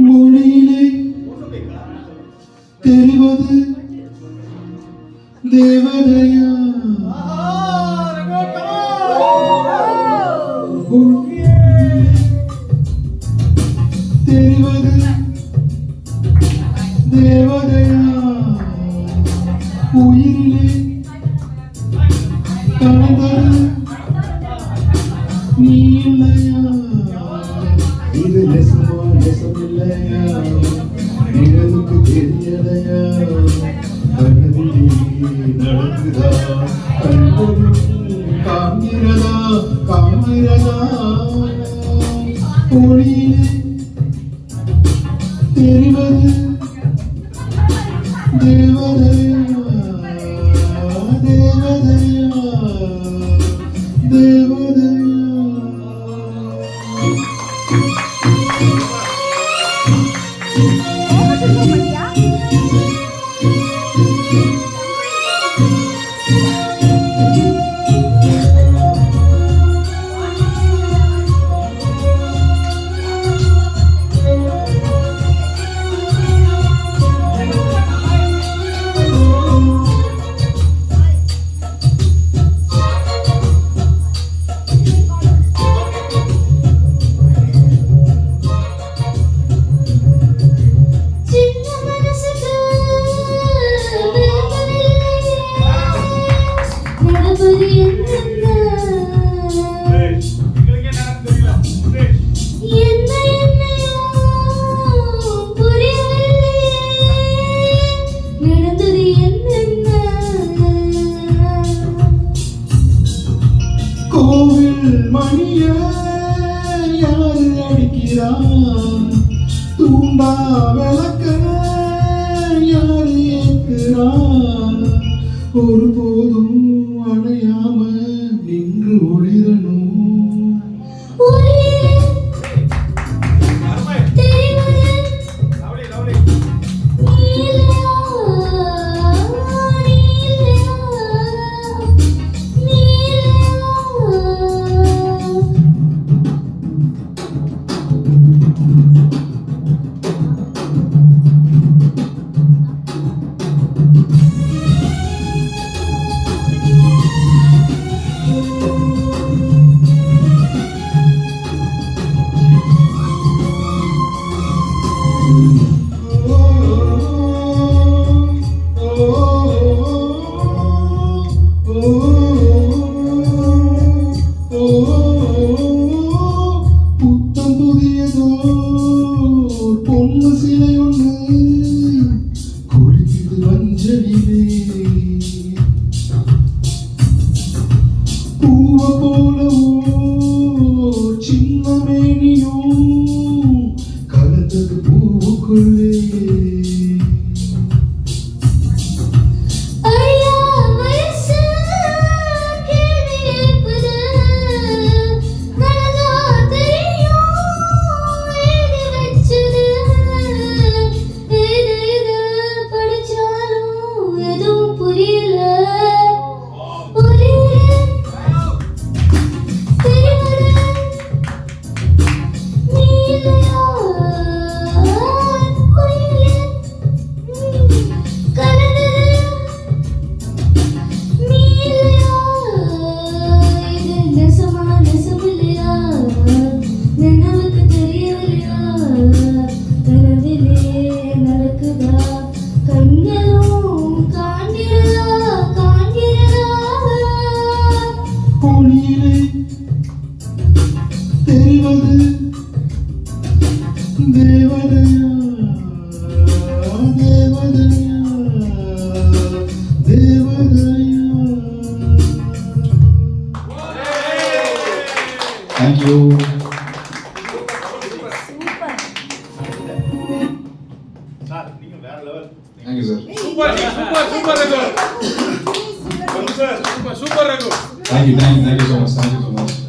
மொழியிலே தெரிவது தேவதையா தெரிவது தேவதையா உயிரிலே கலந்தது நீ இல்லையா இது நெசமா நெசமில்லையா நிழலுக்கு தெரியலையா கனவிலே நடக்குதா கண்களும் காண்கிறதா காண்கிறதா ஒளியிலே தெரிவது தேவதையா தேவதையா தேவதையா கோவில் மணிய யாரு அடிக்கிறான் தூண்டா விளக்க யாரு ஏற்கிறான் ஒருபோதும் அணையாம நின்று ஒளிரணும் புத்தம் புதியதோ பொண்ணு சிலை ஒன்று குளிக்குது மஞ்சளிலே பூவ போலவோ சின்ன மேனியோ கலந்தது பூவுக்குள்ளே தேங்க்யூ. சார் நீங்க வேற level. Thank you sir. Super Raghu. Super Raghu. Thank you so much.